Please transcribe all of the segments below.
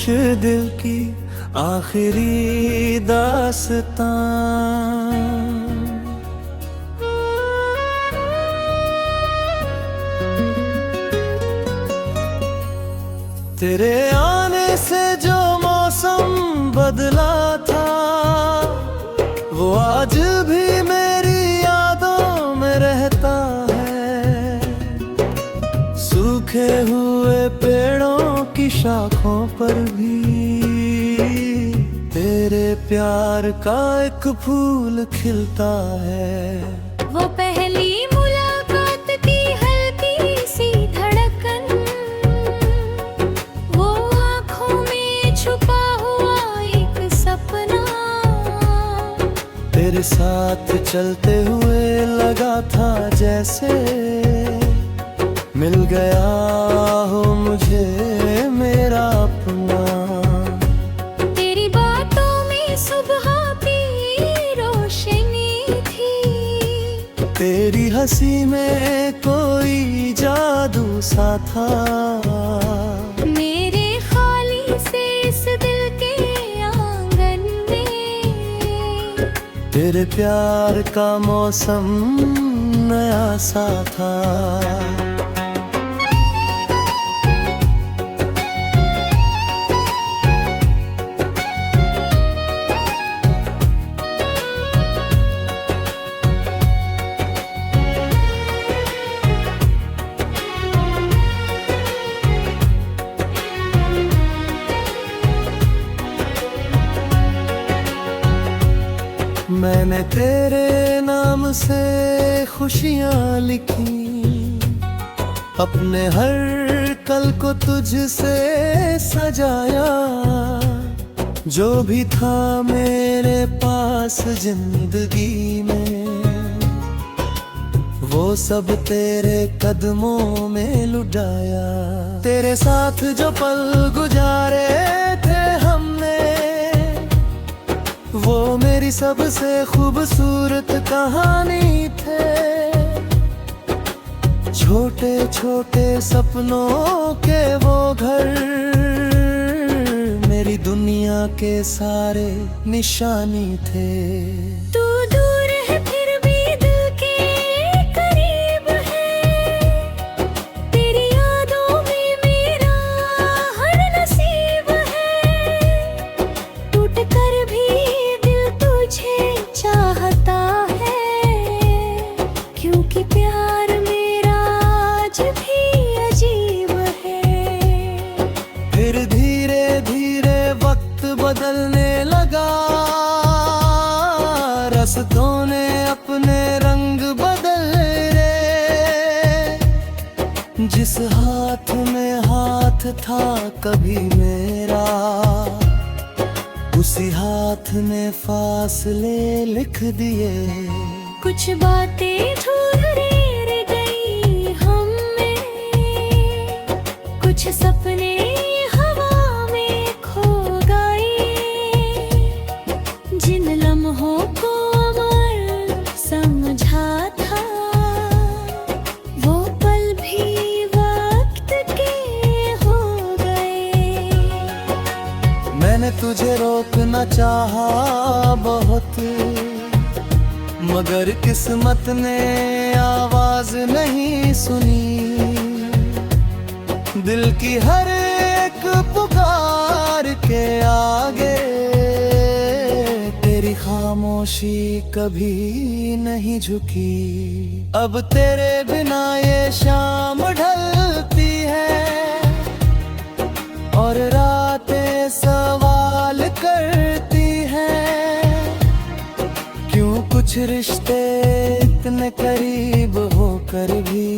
दिल की आखिरी दास्तां। तेरे आने से जो मौसम बदला था, वो आज भी मेरी यादों में रहता है। सूखे हुए पेड़ों की शाखों पर भी तेरे प्यार का एक फूल खिलता है। वो पहली मुलाकात की हल्की सी धड़कन, वो आँखों में छुपा हुआ एक सपना। तेरे साथ चलते हुए लगा था जैसे मिल गया हो मुझे मेरा अपना। तेरी बातों में सुबह की रोशनी थी, तेरी हंसी में कोई जादू सा था। मेरे खाली से इस दिल के आंगन में तेरे प्यार का मौसम नया सा था। मैंने तेरे नाम से खुशियाँ लिखी, अपने हर कल को तुझसे सजाया। जो भी था मेरे पास जिंदगी में, वो सब तेरे कदमों में लुटाया। तेरे साथ जो पल गुजारे थे हमने, वो मेरी सबसे खूबसूरत कहानी थे। छोटे छोटे सपनों के वो घर, मेरी दुनिया के सारे निशानी थे। तू दूर है फिर भी दिल के करीब है, तेरी यादों में मेरा हर नसीब है। टूट कर भी दिल तुझे चाहता है, क्योंकि प्यार मेरा आज भी अजीब है। फिर धीरे धीरे वक्त बदलने लगा, रास्तों ने अपने रंग बदले। जिस हाथ में हाथ था कभी मेरा, उसी हाथ ने फासले लिख दिए। कुछ बातें अधूरी रह गई हम में, कुछ सपने हवा में खो गए। जिन लम्हों को अमर समझा था, वो पल भी वक्त के हो गए। मैंने तुझे रोकना चाहा बहुत, मगर किस्मत ने आवाज नहीं सुनी। दिल की हर एक पुकार के आगे तेरी खामोशी कभी नहीं झुकी। अब तेरे बिना ये शाम ढलती है, और रातें सवाल करती हैं। क्यों कुछ रिश्ते इतने करीब होकर भी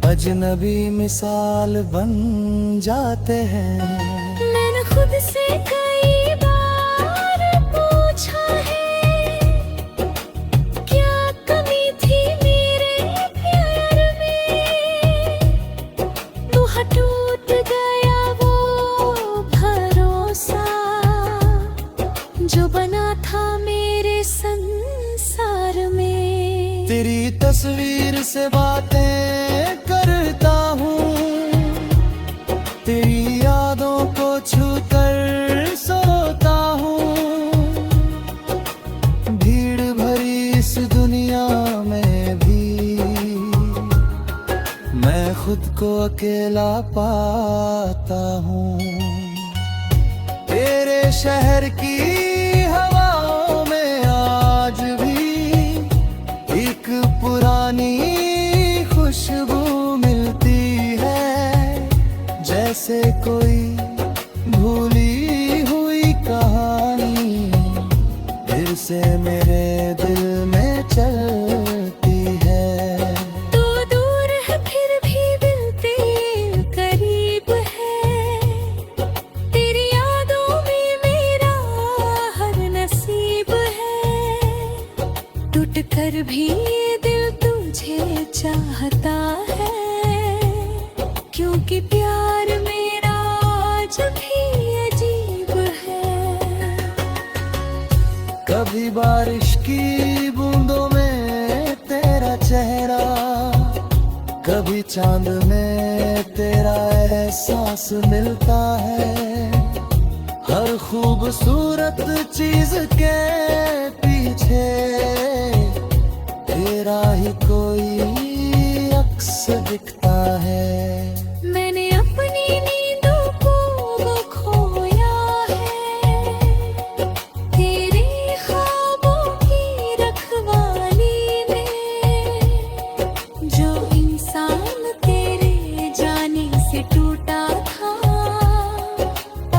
अजनबी मिसाल बन जाते हैं। मैंने खुद से कई बार पूछा है, क्या कमी थी मेरे प्यार में। तू टूट गया वो भरोसा, जो बना था मेरे संसार में। तेरी तस्वीर से बातें करता हूँ, तेरी यादों को को अकेला पाता हूँ। तेरे शहर की हवाओं में आज भी एक पुरानी खुशबू मिलती है, जैसे कोई भूली हुई कहानी फिर से मेरे दिल में चलती है। तू दूर है फिर भी दिल तेरे करीब है, तेरी यादों में मेरा हर नसीब है। टूट कर भी दिल तुझे चाहता है, क्योंकि प्यार मेरा आज भी अजीब है। कभी बारिश की बूंदों में तेरा चेहरा, कभी चांद में तेरा एहसास मिलता है। हर खूबसूरत चीज के पीछे तेरा ही कोई अक्स दिखता है। मैंने अपनी नींदों को वो खोया है, तेरे ख्वाबों की रखवाली में। जो इंसान तेरे जाने से टूटा था,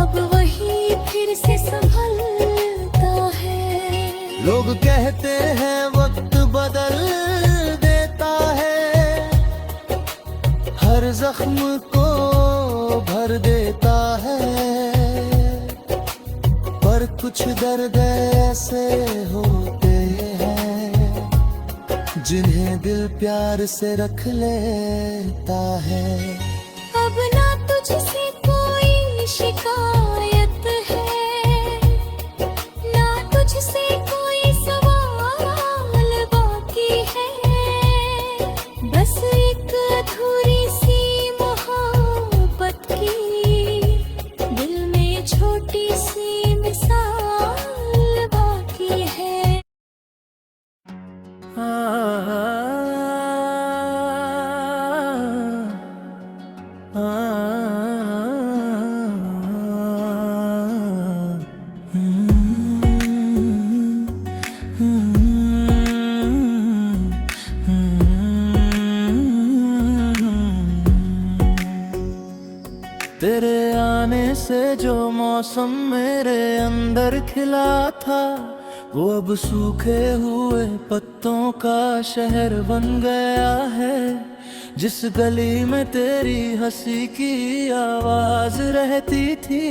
अब वही फिर से संभलता है। लोग कहते हैं वक्त बदल देता है, हर जख्म को भर देता है। पर कुछ दर्द ऐसे होते हैं जिन्हें दिल प्यार से रख लेता है। अब ना तुझसे कोई शिकायत है, ना तुझसे कोई सवाल बाकी है। बस एक अधूरी सी मोहब्बत की दिल में छोटी सी मिसाल बाकी है। तेरे आने से जो मौसम मेरे अंदर खिला था, वो अब सूखे हुए पत्तों का शहर बन गया है। जिस गली में तेरी हंसी की आवाज रहती थी,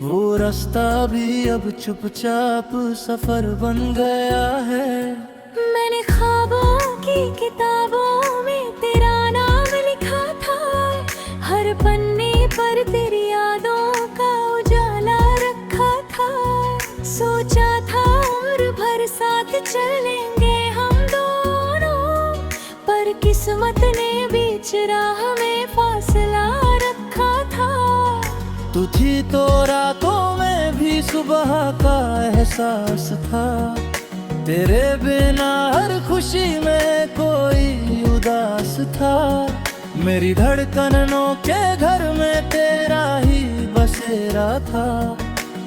वो रास्ता भी अब चुपचाप सफर बन गया है। मैंने ख्वाबों की किताबों में तेरा नाम लिखा था, हर पन्ने पर तेरी यादों का उजाला रखा था। सोचा था उम्र भर साथ चलेंगे हम दोनों, पर किस्मत ने बीच राह में फासला रखा था। तू थी तो रातों में भी सुबह का एहसास था, तेरे बिना हर खुशी में कोई उदास था। मेरी धड़कनों के घर में तेरा ही बसेरा था,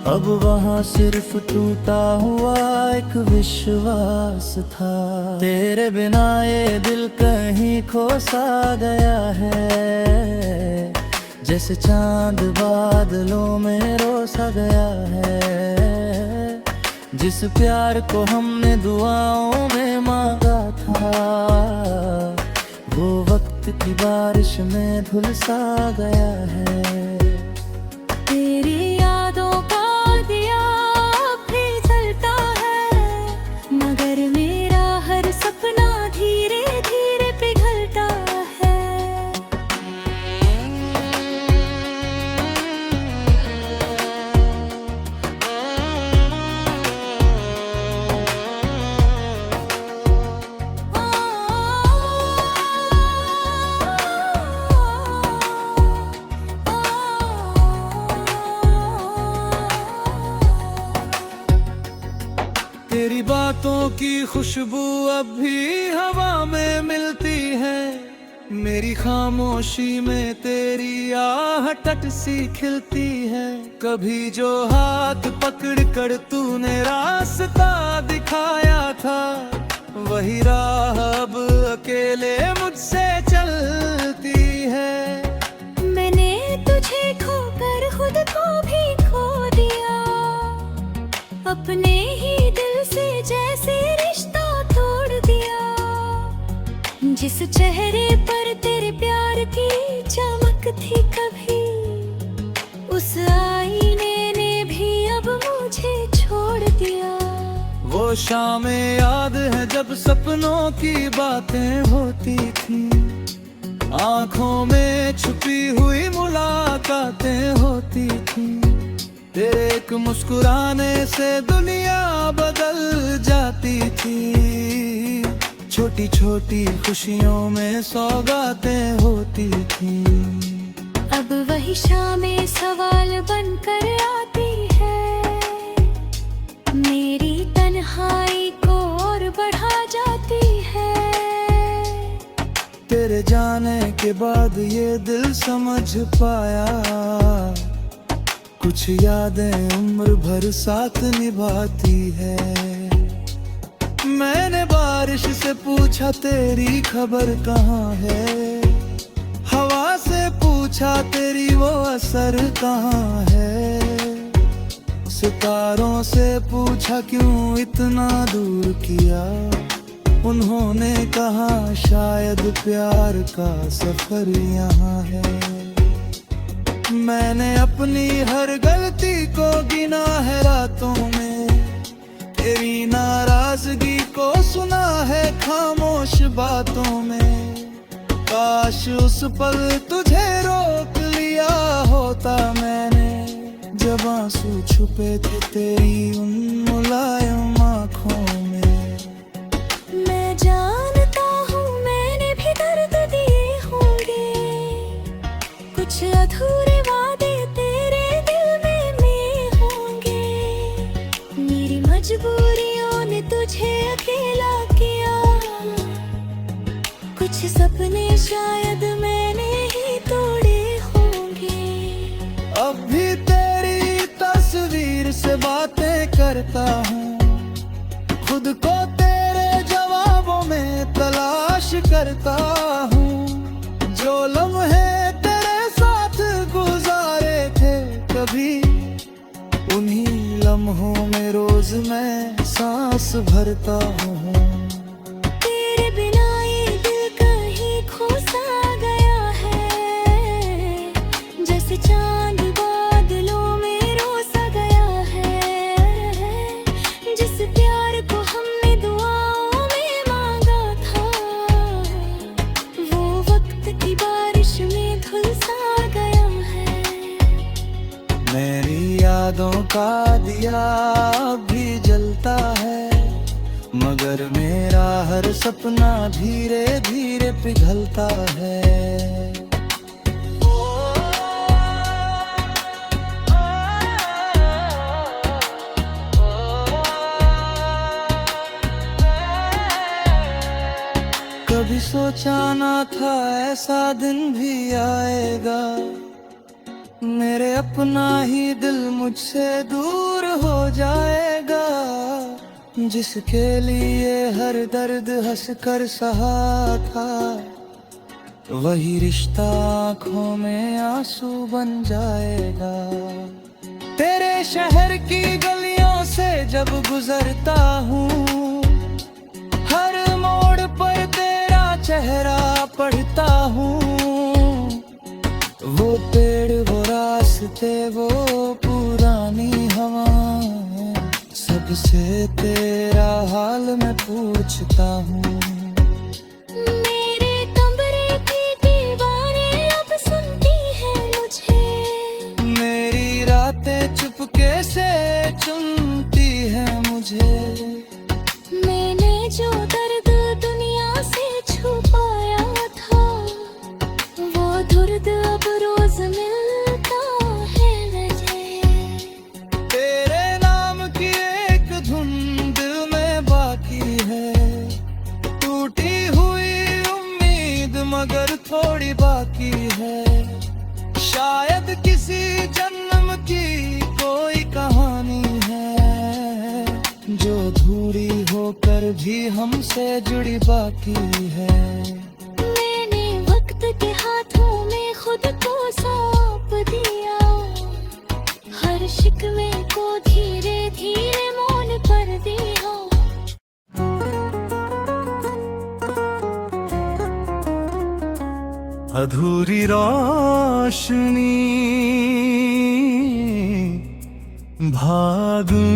अब वहाँ सिर्फ टूटा हुआ एक विश्वास था। तेरे बिना ये दिल कहीं खो सा गया है, जैसे चांद बादलों में रोसा गया है। जिस प्यार को हमने दुआओं में मांगा था, वो वक्त की बारिश में धुल सा गया है। तेरी यादों का दिया भी जलता है, मगर मेरा हर सपना धीरे धीरे पिघलता है। तेरी बातों की खुशबू अब भी हवा में मिलती है, मेरी खामोशी में तेरी आहट सी खिलती है। कभी जो हाथ पकड़ कर तूने रास्ता दिखाया था, वही राह अब अकेले मुझसे चलती है। मैंने तुझे खोकर खुद को भी खो दिया, अपने ही दिल से जैसे रिश्ता तोड़ दिया। जिस चेहरे पर तेरे प्यार की चमक थी कभी, उस आईने ने भी अब मुझे छोड़ दिया। वो शामें याद है जब सपनों की बातें होती थी, आंखों में छुपी हुई मुलाकातें होती थी। तेरे एक मुस्कुराने से दुनिया बदल जाती थी। छोटी छोटी खुशियों में सौगातें होती थी। अब वही शामें सवाल बनकर आती है, मेरी तन्हाई को और बढ़ा जाती है। तेरे जाने के बाद ये दिल समझ पाया, कुछ यादें उम्र भर साथ निभाती है। मैंने बारिश से पूछा तेरी खबर कहाँ है, हवा से पूछा तेरी वो असर कहाँ है। सितारों से पूछा क्यों इतना दूर किया, उन्होंने कहा शायद प्यार का सफर यहाँ है। मैंने अपनी हर गलती को गिना है रातों में, तेरी नाराजगी को सुना है खामोश बातों में। काश उस पल तुझे रोक लिया होता मैंने, जब आंसू छुपे थे तेरी उन मुलायम आँखों में। मैं जानता हूँ मैंने भी दर्द दिए होंगे, कुछ अधूरे वादे तेरे दिल में होंगे। मेरी मजबूरियों ने तुझे अकेला किया, कुछ सपने शायद मैंने ही तोड़े होंगे। अब भी तेरी तस्वीर से बातें करता हूँ, खुद को तेरे जवाबों में तलाश करता हूँ। जो लम्हे तेरे साथ गुजारे थे कभी, उन्हीं लम्हों में रोज मैं सांस भरता हूँ। तेरे बिना ये दिल कहीं खो सा गया है, जैसे चांद बादलों में रोसा गया है। जिस प्यार को हमने दुआओं में मांगा था, वो वक्त की बारिश में धुल सा गया है। मेरी यादों का दिया अब भी जलता है, मगर मेरा हर सपना धीरे धीरे पिघलता है। कभी सोचा ना था ऐसा दिन भी आएगा, मेरे अपना ही दिल मुझसे दूर हो जाएगा। जिसके लिए हर दर्द हंस कर सहा था, वही रिश्ता आँखों में आंसू बन जाएगा। तेरे शहर की गलियों से जब गुजरता हूँ, हर मोड़ पर तेरा चेहरा पढ़ता हूँ। वो पेड़ वो रास्ते वो पुरानी हवाएं, सबसे तेरा हाल मैं पूछता हूँ। मेरे कमरे की दीवारें अब सुनती हैं मुझे, मेरी रातें चुपके से चुनती हैं मुझे। मैंने जो दर्द दुनिया से छुपाया था, वो दर्द अब रोज मिलता है मुझे। तेरे नाम की एक धुन दिल में बाकी है, टूटी हुई उम्मीद मगर किसी जन्म की कोई कहानी है, जो अधूरी होकर भी हमसे जुड़ी बाकी है। मैंने वक्त के हाथों में खुद को सौंप दिया, हर शिकवे को धीरे धीरे मोल कर दिया। अधूरी रोशनी भागूं,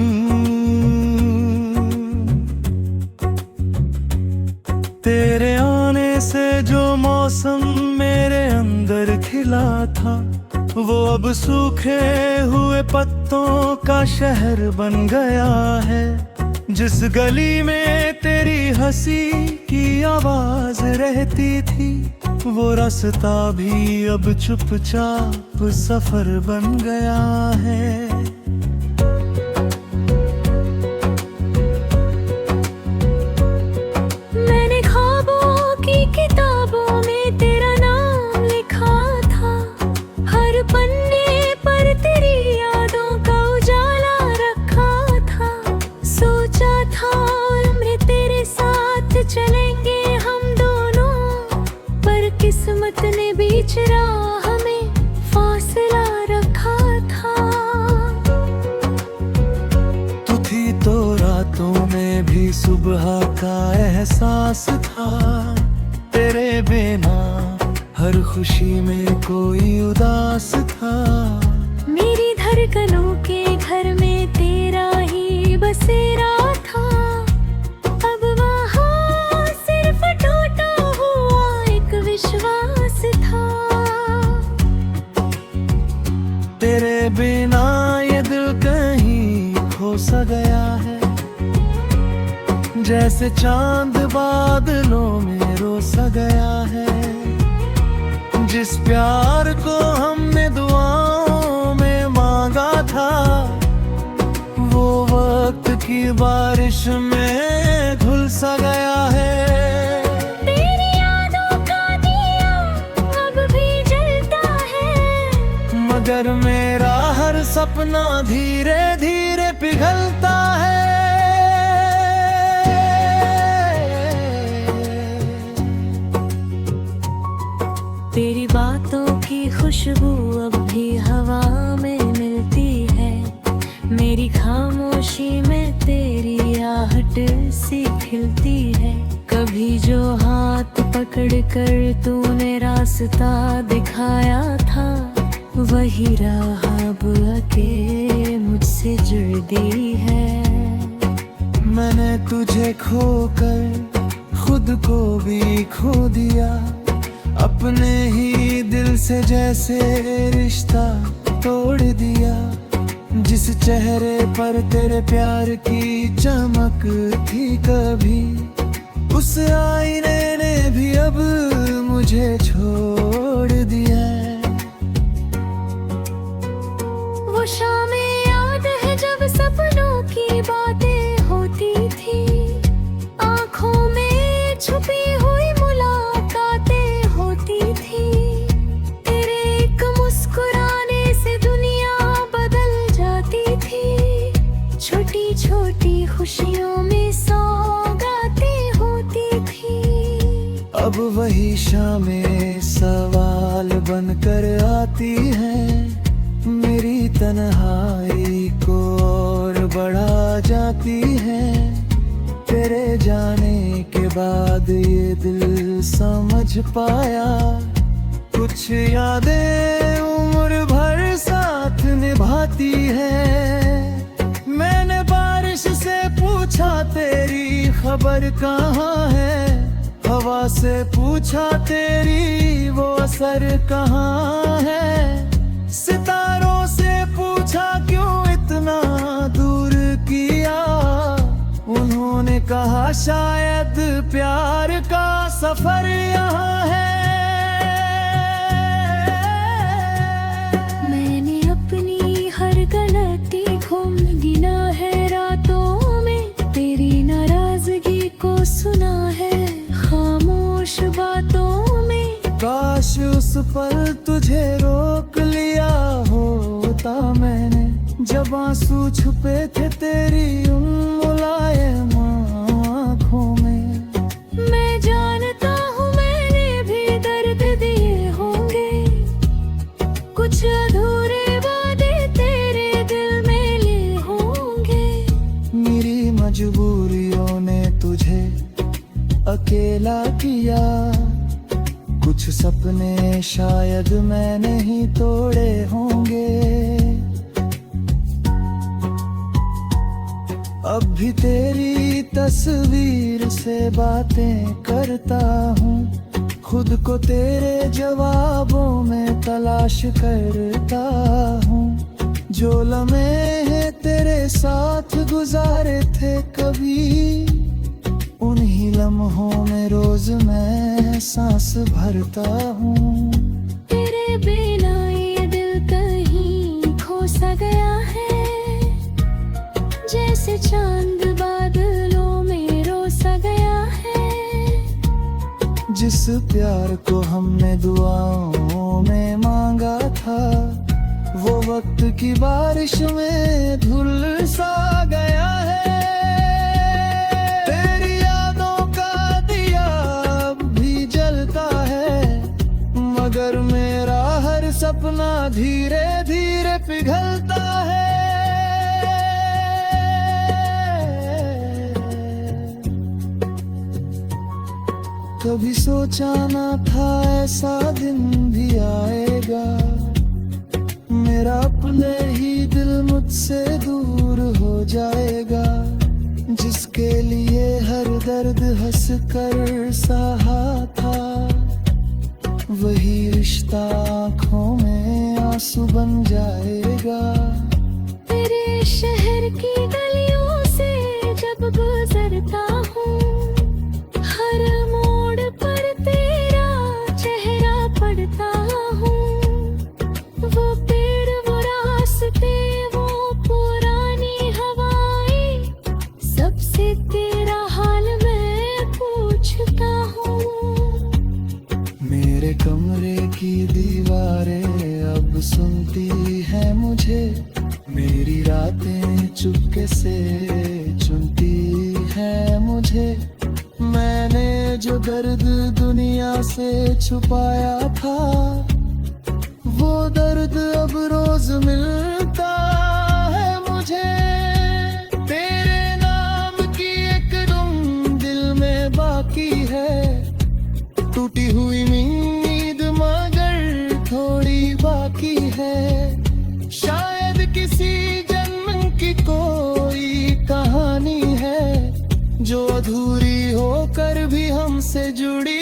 तेरे आने से जो मौसम मेरे अंदर खिला था, वो अब सूखे हुए पत्तों का शहर बन गया है। जिस गली में तेरी हंसी की आवाज रहती थी, वो रास्ता भी अब चुपचाप सफर बन गया है। मैंने ख्वाबों की किताबों में तेरा नाम लिखा था, हर पन्ने पर तेरी यादों का उजाला रखा था। सोचा था उम्र तेरे साथ चलेंगे हम दोनों, पर किस्मत ने बीच राह में फासला रखा था। तू थी तो रातों में भी सुबह का एहसास था, तेरे बिना हर खुशी में कोई उदास था। मेरी धड़कनों के घर में तेरा ही बसेरा था, अब वहाँ सिर्फ टूटा हुआ एक विश्वास था। तेरे बिना ये दिल कहीं खो सा गया है, जैसे चांद बादलों में रो सा गया है। जिस प्यार को हमने दुआओं में मांगा था, वो वक्त की बारिश में घुल सा गया है। तेरी यादों का दिया अब भी जलता है, मगर मेरा हर सपना धीरे धीरे पिघलता है। तेरी बातों की खुशबू अब भी हवा में मिलती है, मेरी खामोशी में तेरी आहट सी खिलती है। कभी जो हाथ पकड़ कर तूने रास्ता दिखाया था, वही राह अब आके मुझसे जुड़ दी है। मैंने तुझे खोकर खुद को भी खो दिया, अपने ही दिल से जैसे रिश्ता तोड़ दिया। जिस चेहरे पर तेरे प्यार की चमक थी कभी, उस आईने ने भी अब मुझे छोड़ दिया। वो शामें याद है जब सपनों की बातें होती थी, आंखों में छुपी हुई मुलाकातें होती थी। तेरे एक मुस्कुराने से दुनिया बदल जाती थी, छोटी छोटी खुशियों में सौगातें होती थी। अब वही शामें सवाल बनकर आती हैं, मेरी तन्हाई को और बढ़ा जाती है। तेरे जाने के बाद ये दिल समझ पाया, कुछ यादें उम्र भर साथ निभाती है। मैंने बारिश से पूछा तेरी खबर कहाँ है, हवा से पूछा तेरी वो असर कहाँ है। सितारों से पूछा क्यों इतना दूर किया, उन्होंने कहा शायद प्यार का सफर यहाँ है। मैंने अपनी हर गलती घूम गिना है रातों में, तेरी नाराजगी को सुना है खामोश बातों में। काश उस पल तुझे रोक लिया हो करीब आंसू छुपे थे तेरी उन मुलायम आँखों में। मैं जानता हूँ मैंने भी दर्द दिए होंगे, कुछ अधूरे वादे तेरे दिल में लिए होंगे। मेरी मजबूरियों ने तुझे अकेला किया, कुछ सपने शायद मैंने ही तोड़े होंगे। अब भी तेरी तस्वीर से बातें करता हूँ, खुद को तेरे जवाबों में तलाश करता हूँ। जो लम्हे तेरे साथ गुजारे थे कभी, उन्हीं लम्हों में रोज मैं सांस भरता हूँ। तेरे बिना ये दिल कहीं खो सा गया है, जैसे चांद बादलों में रोसा गया है। जिस प्यार को हमने दुआओं में मांगा था, वो वक्त की बारिश में धुल सा गया है। तेरी यादों का दिया अब भी जलता है, मगर मेरा हर सपना धीरे धीरे पिघलता है। कभी सोचा ना था ऐसा दिन भी आएगा, मेरा अपने ही दिल मुझसे दूर हो जाएगा। जिसके लिए हर दर्द हंस कर सहा था, वही रिश्ता आँखों में आंसू बन जाएगा। तेरे शहर की गलियों से जब गुजरता हूँ, हर मोड़ पर तेरा चेहरा पड़ता हूँ। वो पेड़, वो रास्ते, वो पुरानी हवाएं, सबसे तेरा हाल मैं पूछता हूँ। मेरे कमरे की दीवारें अब सुनती हैं मुझे, मेरी रातें चुपके से चुनती हैं मुझे। मैंने जो दर्द दुनिया से छुपाया था, वो दर्द अब रोज मिलता है मुझे। तेरे नाम की एक धुन दिल में बाकी है, टूटी हुई नींद मगर थोड़ी बाकी है। शायद किसी जन्म की कोई कहानी है, जो अधूरी होकर भी हमसे जुड़ी